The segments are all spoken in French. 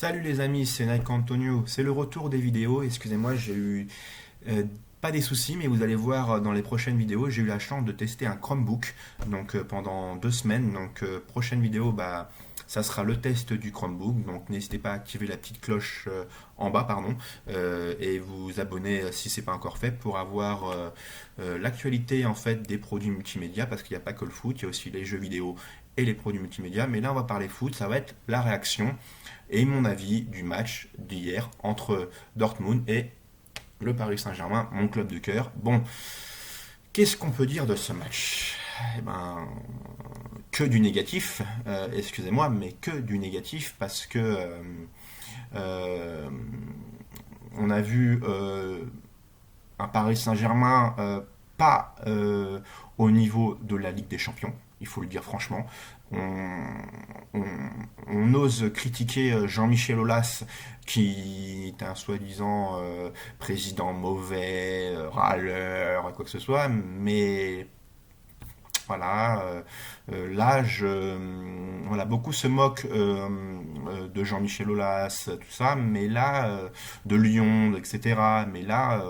Salut les amis, c'est Nike Antonio. C'est le retour des vidéos. Excusez-moi, j'ai eu pas des soucis, mais vous allez voir dans les prochaines vidéos, j'ai eu la chance de tester un Chromebook pendant 2 semaines. Prochaine vidéo, ça sera le test du Chromebook. Donc n'hésitez pas à activer la petite cloche en bas, pardon, et vous abonner si c'est pas encore fait pour avoir l'actualité en fait des produits multimédia, parce qu'il n'y a pas que le foot, il y a aussi les jeux vidéo et les produits multimédia. Mais là, on va parler foot. Ça va être la réaction et mon avis du match d'hier entre Dortmund et le Paris Saint-Germain, mon club de cœur. Bon, qu'est-ce qu'on peut dire de ce match? Eh ben, que du négatif, excusez-moi, mais que du négatif parce que euh, on a vu un Paris Saint-Germain pas au niveau de la Ligue des Champions, il faut le dire franchement. On, on- on ose critiquer Jean-Michel Aulas, qui est un soi-disant président mauvais, râleur, quoi que ce soit, mais voilà, voilà, beaucoup se moquent de Jean-Michel Aulas, tout ça, mais là, de Lyon, etc. Mais là,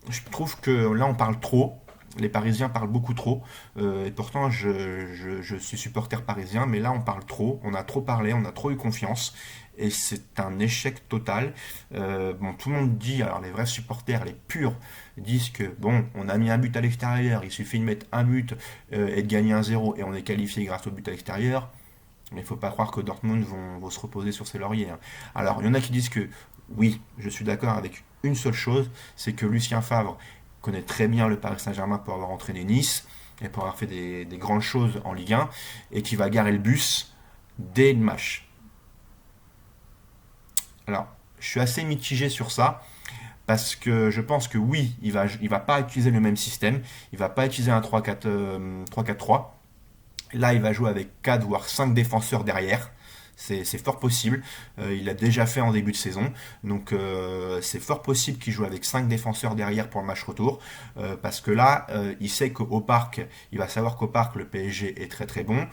je trouve que là, on parle trop. Les Parisiens parlent beaucoup trop. Et pourtant, je suis supporter parisien, mais là, on parle trop. On a trop parlé, on a trop eu confiance. Et c'est un échec total. Bon, tout le monde dit, alors les vrais supporters, les purs, disent que bon, on a mis un but à l'extérieur, il suffit de mettre un but et de gagner 1-0 et on est qualifié grâce au but à l'extérieur. Mais il ne faut pas croire que Dortmund vont se reposer sur ses lauriers, hein. Alors, il y en a qui disent que oui, je suis d'accord avec une seule chose, c'est que Lucien Favre connaît très bien le Paris Saint-Germain pour avoir entraîné Nice et pour avoir fait des grandes choses en Ligue 1 et qui va garer le bus dès le match. Alors, je suis assez mitigé sur ça parce que je pense que oui, il va pas utiliser le même système, il va pas utiliser un 3-4, 3-4-3. Là, il va jouer avec 4 voire 5 défenseurs derrière. C'est fort possible. Il l'a déjà fait en début de saison. C'est fort possible qu'il joue avec 5 défenseurs derrière pour le match retour. Parce que là, il sait qu'au parc, il va savoir qu'au parc, le PSG est très très bon.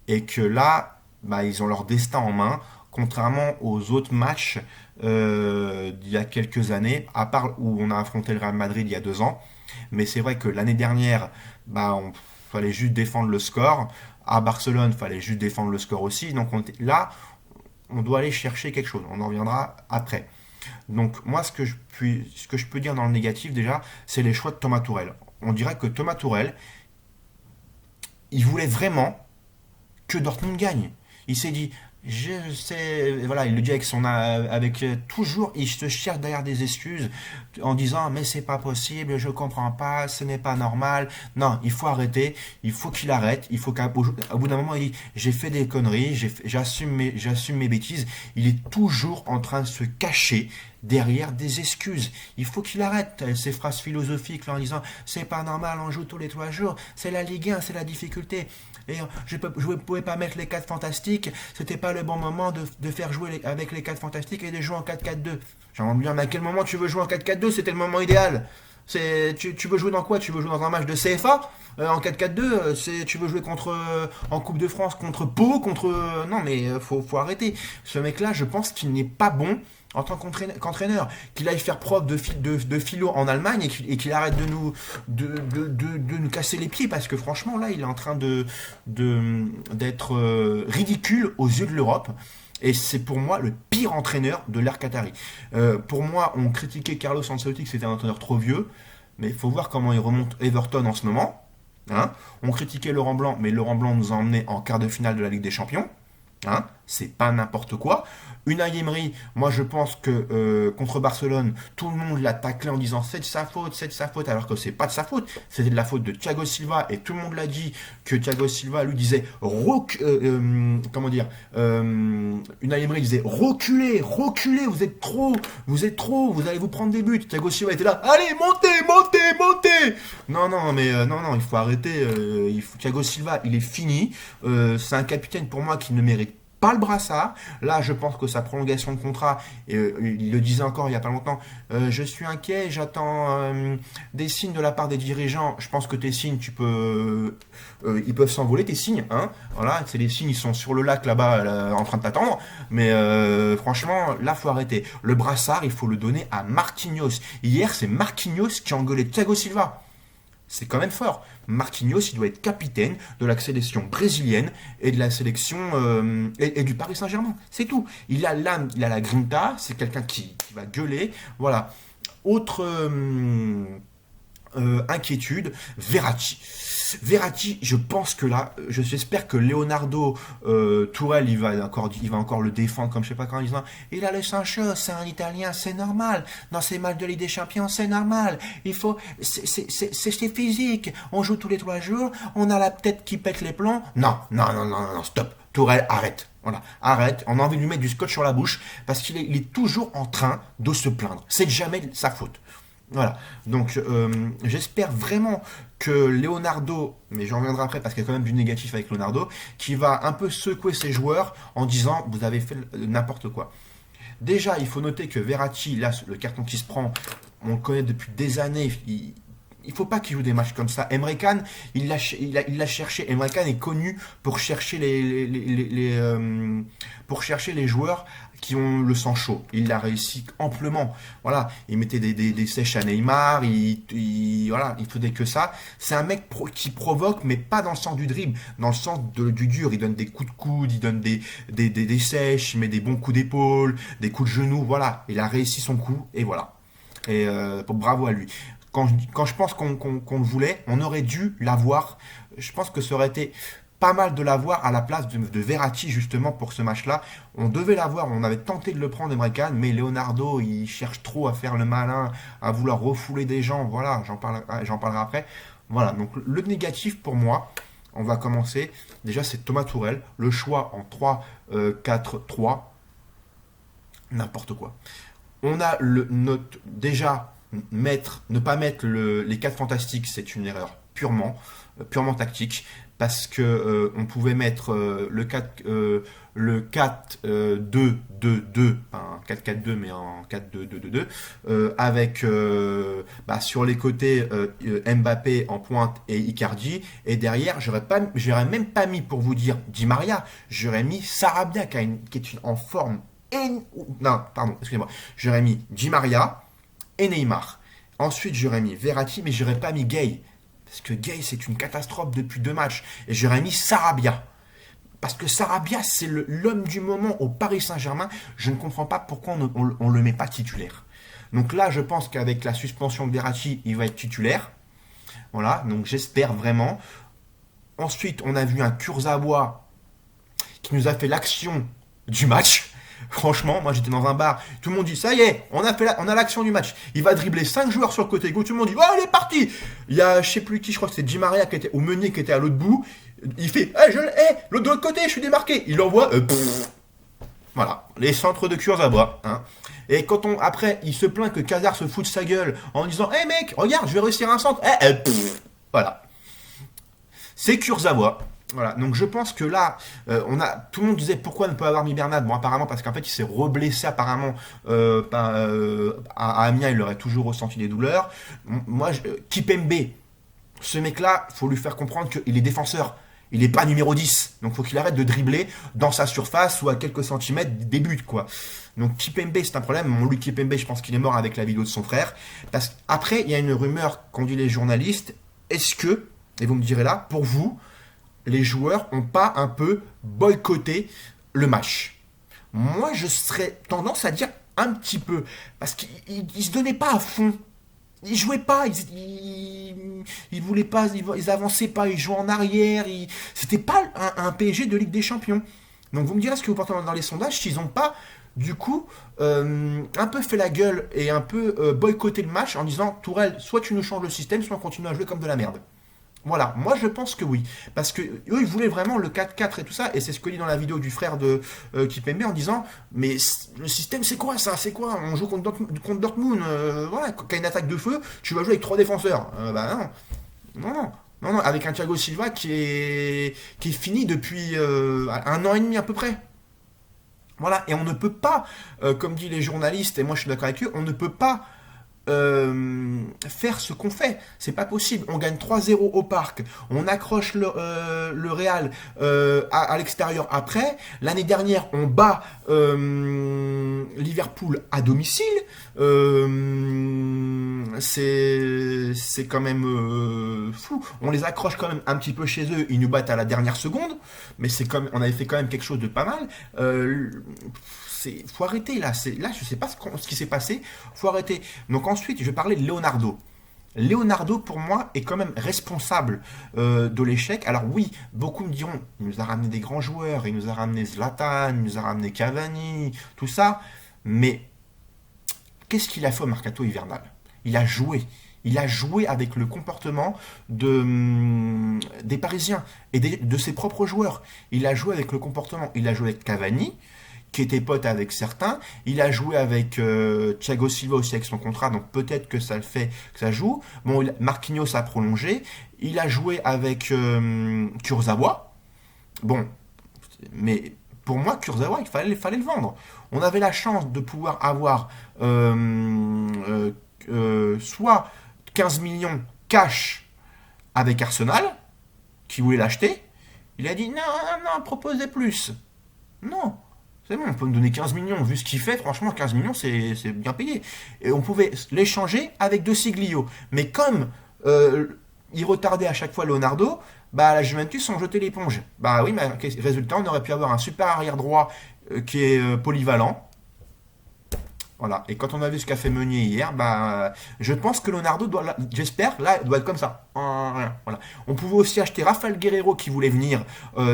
Et que là, ils ont leur destin en main. Contrairement aux autres matchs d'il y a quelques années, à part où on a affronté le Real Madrid il y a 2 ans. Mais c'est vrai que l'année dernière, on fallait juste défendre le score. À Barcelone, il fallait juste défendre le score aussi. Là, on doit aller chercher quelque chose. On en reviendra après. Donc moi, ce que je peux dire dans le négatif déjà, c'est les choix de Thomas Tourelle. On dirait que Thomas Tourelle, il voulait vraiment que Dortmund gagne. Il s'est dit, je sais, voilà, il le dit avec toujours, il se cherche derrière des excuses en disant mais c'est pas possible, je comprends pas, ce n'est pas normal. Non, il faut arrêter, il faut qu'il arrête, il faut qu'au au bout d'un moment il dit j'ai fait des conneries, j'assume mes bêtises. Il est toujours en train de se cacher derrière des excuses. Il faut qu'il arrête ces phrases philosophiques là, en disant c'est pas normal, on joue tous les 3 jours, c'est la Ligue 1, c'est la difficulté. Et je ne pouvais pas mettre les 4 fantastiques, c'était pas le bon moment de faire jouer avec les 4 fantastiques et de jouer en 4-4-2. J'ai envie de dire, mais à quel moment tu veux jouer en 4-4-2? C'était le moment idéal. Tu veux jouer dans quoi? Tu veux jouer dans un match de CFA en 4-4-2? Tu veux jouer en Coupe de France contre Pau, non, mais faut arrêter. Ce mec-là, je pense qu'il n'est pas bon en tant qu'entraîneur, qu'il aille faire preuve de philo en Allemagne et qu'il arrête de nous casser les pieds, parce que franchement là il est en train d'être ridicule aux yeux de l'Europe. Et c'est pour moi le pire entraîneur de l'ère Qatari. Pour moi, on critiquait Carlos Ancelotti que c'était un entraîneur trop vieux, mais il faut voir comment il remonte Everton en ce moment, hein. On critiquait Laurent Blanc, mais Laurent Blanc nous a emmenés en quart de finale de la Ligue des Champions. Hein, c'est pas n'importe quoi. Unai Emery, moi je pense que contre Barcelone, tout le monde l'a taclé en disant c'est de sa faute, alors que c'est pas de sa faute, c'était de la faute de Thiago Silva, et tout le monde l'a dit que Thiago Silva lui disait comment dire, Unai Emery disait reculez, vous êtes trop, vous allez vous prendre des buts. Thiago Silva était là, allez montez. Non, il faut arrêter. Thiago Silva, il est fini. C'est un capitaine pour moi qui ne mérite pas le brassard. Là, je pense que sa prolongation de contrat, il le disait encore il n'y a pas longtemps, je suis inquiet, j'attends des signes de la part des dirigeants. Je pense que tes signes, ils peuvent s'envoler, tes signes. Hein, voilà, c'est les signes, ils sont sur le lac là-bas en train de t'attendre. Mais franchement, là, faut arrêter. Le brassard, il faut le donner à Marquinhos. Hier, c'est Marquinhos qui a engueulé Thiago Silva. C'est quand même fort. Marquinhos, il doit être capitaine de la sélection brésilienne et de la sélection et du Paris Saint-Germain. C'est tout. Il a l'âme, il a la grinta. C'est quelqu'un qui va gueuler. Voilà. Autre inquiétude, Verratti. Verratti, je pense que là, j'espère que Leonardo Tourelle, il va encore le défendre comme je sais pas quand en disant, il a le sang chaud, c'est un Italien, c'est normal. Dans ces matchs de Ligue des Champions, c'est normal. Il faut, c'est physique. On joue tous les 3 jours, on a la tête qui pète les plombs. Non, non, non, non, non, stop. Tourelle, arrête. Voilà, arrête. On a envie de lui mettre du scotch sur la bouche parce qu'il est toujours en train de se plaindre. C'est jamais sa faute. Voilà, donc j'espère vraiment que Leonardo, mais j'en reviendrai après parce qu'il y a quand même du négatif avec Leonardo, qui va un peu secouer ses joueurs en disant vous avez fait n'importe quoi. Déjà, il faut noter que Verratti, là, le carton qui se prend, on le connaît depuis des années, il faut pas qu'il joue des matchs comme ça. Emre Can, il l'a cherché. Emre Can est connu pour chercher pour chercher les joueurs qui ont le sang chaud. Il l'a réussi amplement. Voilà, il mettait des sèches à Neymar. Voilà, il faisait que ça. C'est un mec qui provoque, mais pas dans le sens du dribble, dans le sens du dur. Il donne des coups de coude, il donne des sèches, il met des bons coups d'épaule, des coups de genou. Voilà, il a réussi son coup et voilà. Et bravo à lui. Quand je pense qu'on le voulait, on aurait dû l'avoir. Je pense que ça aurait été pas mal de l'avoir à la place de Verratti justement pour ce match-là. On devait l'avoir, on avait tenté de le prendre Emre Can, mais Leonardo il cherche trop à faire le malin, à vouloir refouler des gens. Voilà, j'en parlerai après. Voilà, donc le négatif pour moi, on va commencer. Déjà c'est Thomas Tourelle, le choix en 3-4-3, n'importe quoi. On a déjà ne pas mettre les 4 fantastiques, c'est une erreur purement tactique, parce que on pouvait mettre le 4-2-2-2, un 4-4-2 mais en 4-2-2-2-2, avec sur les côtés Mbappé en pointe et Icardi, et derrière j'aurais même pas mis, pour vous dire, Di Maria, j'aurais mis Sarabia qui est en forme. Non, pardon, excusez-moi, j'aurais mis Di Maria et Neymar. Ensuite, j'aurais mis Verratti, mais j'aurais pas mis Gay. Parce que Gay, c'est une catastrophe depuis 2 matchs. Et j'aurais mis Sarabia. Parce que Sarabia, c'est l'homme du moment au Paris Saint-Germain. Je ne comprends pas pourquoi on le met pas titulaire. Donc là, je pense qu'avec la suspension de Verratti, il va être titulaire. Voilà, donc j'espère vraiment. Ensuite, on a vu un Kurzawa qui nous a fait l'action du match. Franchement, moi j'étais dans un bar, tout le monde dit ça y est, on a l'action du match. Il va dribbler 5 joueurs sur le côté gauche, tout le monde dit oh il est parti. Il y a je sais plus qui, je crois que c'est Di Maria qui était au Meunier qui était à l'autre bout. Il fait l'autre de l'autre côté, je suis démarqué. Il envoie voilà, les centres de Kurzawa. Hein. Et après, il se plaint que Kazar se fout de sa gueule en disant hey mec, regarde, je vais réussir un centre. Voilà. C'est Kurzawa. Voilà, donc je pense que là, tout le monde disait pourquoi ne pas avoir mis Bernat. Bon, apparemment, parce qu'en fait, il s'est reblessé apparemment à Amiens, il aurait toujours ressenti des douleurs. Moi, Kipembe, ce mec-là, faut lui faire comprendre qu'il est défenseur. Il n'est pas numéro 10. Donc, faut qu'il arrête de dribbler dans sa surface ou à quelques centimètres des buts, quoi. Donc, Kipembe, c'est un problème. Mon Louis Kipembe, je pense qu'il est mort avec la vidéo de son frère. Parce qu'après, il y a une rumeur qu'ont dit les journalistes. Est-ce que, et vous me direz là, pour vous, les joueurs n'ont pas un peu boycotté le match? Moi, je serais tendance à dire un petit peu. Parce qu'ils ne se donnaient pas à fond. Ils jouaient pas. Ils voulaient pas. Ils avançaient pas. Ils jouaient en arrière. C'était pas un PSG de Ligue des Champions. Donc vous me direz ce que vous pensez dans les sondages. S'ils n'ont pas, du coup, un peu fait la gueule et un peu boycotté le match en disant Tourelle, soit tu nous changes le système, soit on continue à jouer comme de la merde. Voilà, moi je pense que oui. Parce que eux, ils voulaient vraiment le 4-4 et tout ça. Et c'est ce que dit dans la vidéo du frère de Kipembe en disant mais le système c'est quoi ça? C'est quoi? On joue contre Dortmund. Voilà, quand il y a une attaque de feu, tu vas jouer avec 3 défenseurs. Bah non. Non, avec un Thiago Silva qui est fini depuis 1 an et demi à peu près. Voilà, et on ne peut pas, comme disent les journalistes, et moi je suis d'accord avec eux, on ne peut pas faire ce qu'on fait. C'est pas possible. On gagne 3-0 au parc, on accroche le Real à l'extérieur après. L'année dernière, on bat Liverpool à domicile. C'est quand même fou. On les accroche quand même un petit peu chez eux. Ils nous battent à la dernière seconde, mais c'est comme on avait fait quand même quelque chose de pas mal. Faut arrêter là. Là, je sais pas ce qui s'est passé. Faut arrêter. Donc ensuite, je vais parler de Leonardo. Leonardo, pour moi, est quand même responsable de l'échec. Alors oui, beaucoup me diront, il nous a ramené des grands joueurs, il nous a ramené Zlatan, il nous a ramené Cavani, tout ça. Mais qu'est-ce qu'il a fait au mercato hivernal? Il a joué. Il a joué avec le comportement des Parisiens et de ses propres joueurs. Il a joué avec le comportement. Il a joué avec Cavani, qui était pote avec certains. Il a joué avec Thiago Silva aussi avec son contrat, donc peut-être que ça le fait que ça joue. Bon, Marquinhos a prolongé. Il a joué avec Kurzawa. Bon, mais pour moi, Kurzawa, il fallait le vendre. On avait la chance de pouvoir avoir soit 15 millions cash avec Arsenal, qui voulait l'acheter. Il a dit non, non, proposez plus. Non, c'est bon, on peut me donner 15 millions. Vu ce qu'il fait, franchement, 15 millions, c'est bien payé. Et on pouvait l'échanger avec De Siglio. Mais comme il retardait à chaque fois Leonardo, bah la Juventus ont jeté l'éponge. Bah oui, mais résultat, on aurait pu avoir un super arrière droit qui est polyvalent. Voilà. Et quand on a vu ce qu'a fait Meunier hier, bah, je pense que Leonardo doit, j'espère, là, doit être comme ça. Voilà. On pouvait aussi acheter Rafael Guerreiro qui voulait venir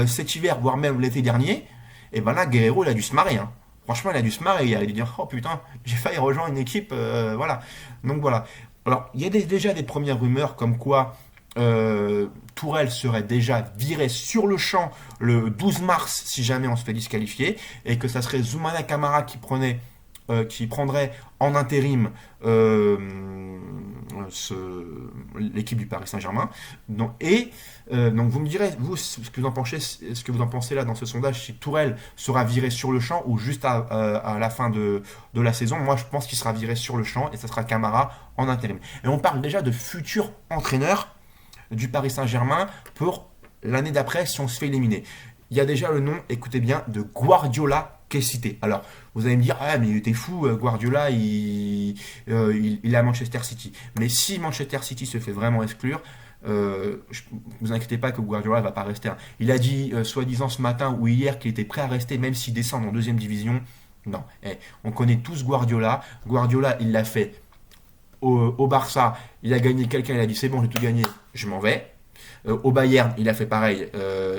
cet hiver, voire même l'été dernier. Et ben là, Guerreiro, il a dû se marrer. Hein. Franchement, il a dû se marrer. Il a dû dire, oh putain, j'ai failli rejoindre une équipe. Voilà. Donc voilà. Alors, il y a déjà des premières rumeurs comme quoi Tourelle serait déjà viré sur le champ le 12 mars si jamais on se fait disqualifier. Et que ça serait Zoumana Camara qui prendrait en intérim l'équipe du Paris Saint-Germain. Donc vous me direz, vous, ce que vous en pensez là dans ce sondage, si Tourelle sera viré sur le champ ou juste à la fin de la saison. Moi, je pense qu'il sera viré sur le champ et ça sera Camara en intérim. Et on parle déjà de futur entraîneur du Paris Saint-Germain pour l'année d'après si on se fait éliminer. Il y a déjà le nom, écoutez bien, de Guardiola qui est cité. Alors, vous allez me dire, ah, mais t'es fou, Guardiola, il est à Manchester City. Mais si Manchester City se fait vraiment exclure, vous inquiétez pas que Guardiola va pas rester. Hein. Il a dit, soi-disant ce matin ou hier, qu'il était prêt à rester, même s'il descend en deuxième division. Non, on connaît tous Guardiola. Guardiola, il l'a fait au Barça. Il a gagné quelqu'un, il a dit, c'est bon, j'ai tout gagné, je m'en vais. Au Bayern, il a fait pareil,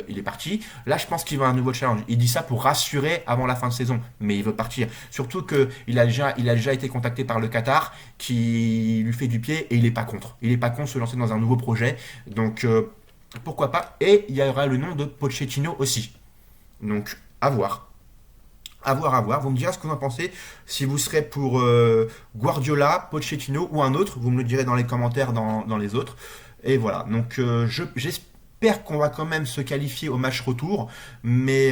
il est parti. Là, je pense qu'il veut un nouveau challenge. Il dit ça pour rassurer avant la fin de saison, mais il veut partir. Surtout qu'il a déjà été contacté par le Qatar qui lui fait du pied et il n'est pas contre. Il n'est pas contre de se lancer dans un nouveau projet. Donc, pourquoi pas. Et il y aura le nom de Pochettino aussi. Donc, à voir. À voir, à voir. Vous me direz ce que vous en pensez. Si vous serez pour Guardiola, Pochettino ou un autre, vous me le direz dans les commentaires dans les autres. Et voilà, donc j'espère qu'on va quand même se qualifier au match retour, mais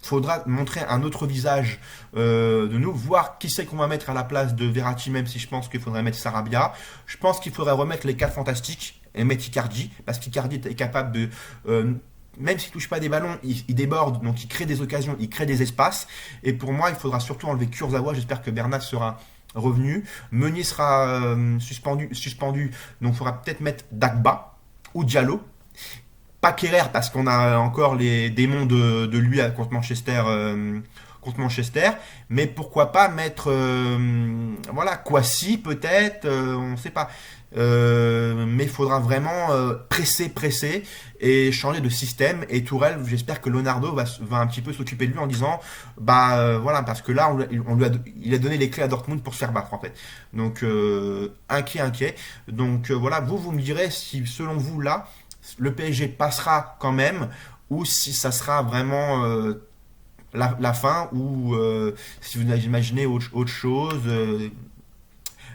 faudra montrer un autre visage de nous, voir qui c'est qu'on va mettre à la place de Verratti, même si je pense qu'il faudrait mettre Sarabia. Je pense qu'il faudrait remettre les 4 fantastiques et mettre Icardi, parce qu'Icardi est capable de... même s'il ne touche pas des ballons, il déborde, donc il crée des occasions, il crée des espaces. Et pour moi, il faudra surtout enlever Kurzawa. J'espère que Bernat sera revenu. Meunier sera suspendu, donc il faudra peut-être mettre Dagba ou Diallo. Pas Kerrer parce qu'on a encore les démons de lui contre Manchester, mais pourquoi pas mettre voilà, Kwasi peut-être, on ne sait pas. Mais il faudra vraiment presser et changer de système. Et Tourelle, j'espère que Leonardo va un petit peu s'occuper de lui en disant voilà, parce que là il a donné les clés à Dortmund pour se faire battre en fait. Donc inquiet. Donc voilà, vous me direz si selon vous là le PSG passera quand même ou si ça sera vraiment la fin ou si vous imaginez autre chose.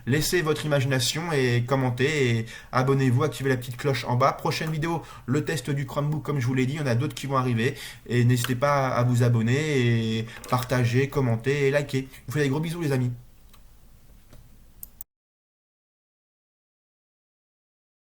Laissez votre imagination et commentez et abonnez-vous, activez la petite cloche en bas. Prochaine vidéo, le test du Chromebook, comme je vous l'ai dit, il y en a d'autres qui vont arriver. Et n'hésitez pas à vous abonner et partager, commenter et liker. Je vous fais des gros bisous les amis.